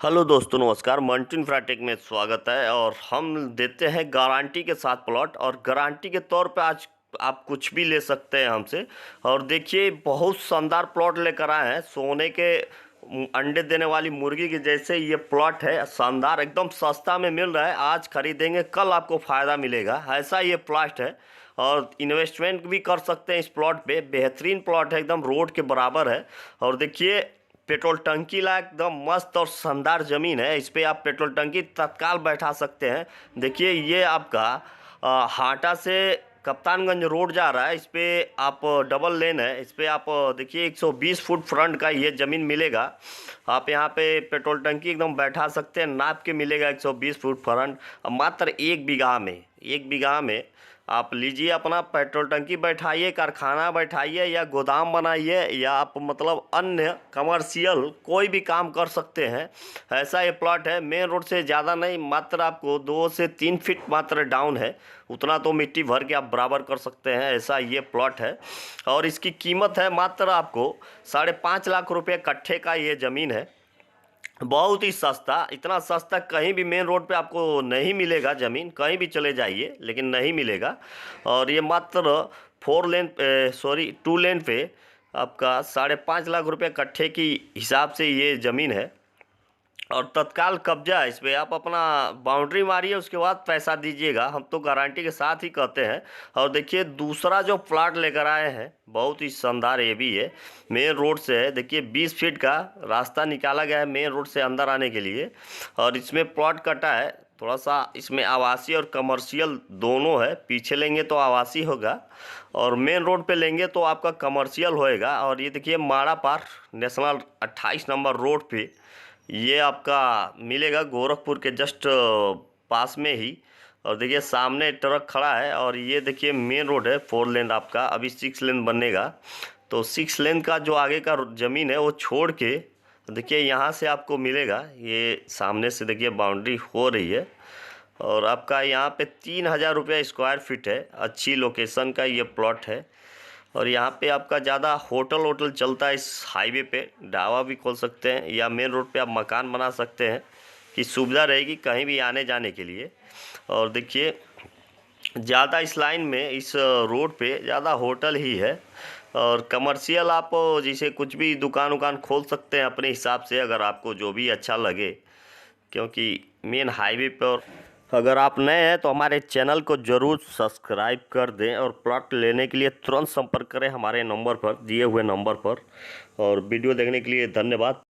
Hello दोस्तों, नमस्कार। Mantu Infratech में स्वागत है। और हम देते हैं गारंटी के साथ प्लॉट, और गारंटी के तौर पे आज आप कुछ भी ले सकते हैं हमसे। और देखिए, बहुत शानदार प्लॉट लेकर आए हैं। सोने के अंडे देने वाली मुर्गी के जैसे ये प्लॉट है, शानदार, एकदम सस्ता में मिल रहा है। आज खरीदेंगे, कल आपको फ़ायदा मिलेगा, ऐसा ये प्लॉट है। और इन्वेस्टमेंट भी कर सकते हैं इस प्लॉट पे। बेहतरीन प्लॉट है, एकदम रोड के बराबर है। और देखिए, पेट्रोल टंकी ला एकदम मस्त और शानदार ज़मीन है। इस पे आप पेट्रोल टंकी तत्काल बैठा सकते हैं। देखिए, ये आपका हाटा से कप्तानगंज रोड जा रहा है। इस पे आप डबल लेन है। इस पे आप देखिए 120 फुट फ्रंट का ये ज़मीन मिलेगा। आप यहाँ पे पेट्रोल टंकी एकदम बैठा सकते हैं, नाप के मिलेगा 120 फुट फ्रंट। मात्र 1 बीघा में आप लीजिए, अपना पेट्रोल टंकी बैठाइए, कारखाना बैठाइए, या गोदाम बनाइए, या आप मतलब अन्य कमर्शियल कोई भी काम कर सकते हैं। ऐसा ये प्लॉट है। मेन रोड से ज़्यादा नहीं, मात्र आपको 2 से 3 फीट मात्र डाउन है। उतना तो मिट्टी भर के आप बराबर कर सकते हैं, ऐसा ये प्लॉट है। और इसकी कीमत है मात्र आपको 5.5 लाख रुपये कट्ठे का ये ज़मीन है। बहुत ही सस्ता, इतना सस्ता कहीं भी मेन रोड पे आपको नहीं मिलेगा। ज़मीन कहीं भी चले जाइए, लेकिन नहीं मिलेगा। और ये मात्र 2 लेन पे आपका 5.5 लाख रुपये कट्ठे की हिसाब से ये ज़मीन है। और तत्काल कब्जा है इस पर। आप अपना बाउंड्री मारिए, उसके बाद पैसा दीजिएगा। हम तो गारंटी के साथ ही कहते हैं। और देखिए, दूसरा जो प्लाट लेकर आए हैं, बहुत ही शानदार ये भी है। मेन रोड से है। देखिए, 20 फीट का रास्ता निकाला गया है मेन रोड से अंदर आने के लिए। और इसमें प्लॉट कटा है थोड़ा सा। इसमें आवासीय और कमर्शियल दोनों है। पीछे लेंगे तो आवासीय होगा, और मेन रोड पे लेंगे तो आपका कमर्शियल होएगा। और ये देखिए, माड़ा पार नेशनल 28 नंबर रोड पे ये आपका मिलेगा, गोरखपुर के जस्ट पास में ही। और देखिए, सामने ट्रक खड़ा है। और ये देखिए, मेन रोड है 4 लेन आपका, अभी 6 लेन बनेगा। तो 6 लेन का जो आगे का ज़मीन है वो छोड़ के देखिए, यहाँ से आपको मिलेगा। ये सामने से देखिए बाउंड्री हो रही है। और आपका यहाँ पे 3,000 रुपया स्क्वायर फीट है। अच्छी लोकेशन का ये प्लॉट है। और यहाँ पे आपका ज़्यादा होटल वोटल चलता है इस हाईवे पे। ढाबा भी खोल सकते हैं, या मेन रोड पे आप मकान बना सकते हैं, कि सुविधा रहेगी कहीं भी आने जाने के लिए। और देखिए, ज़्यादा इस लाइन में, इस रोड पे ज़्यादा होटल ही है। और कमर्शियल आप जैसे कुछ भी दुकान उकान खोल सकते हैं अपने हिसाब से, अगर आपको जो भी अच्छा लगे। क्योंकि मेन हाईवे पर, अगर आप नए हैं तो हमारे चैनल को ज़रूर सब्सक्राइब कर दें। और प्लॉट लेने के लिए तुरंत संपर्क करें हमारे नंबर पर, दिए हुए नंबर पर। और वीडियो देखने के लिए धन्यवाद।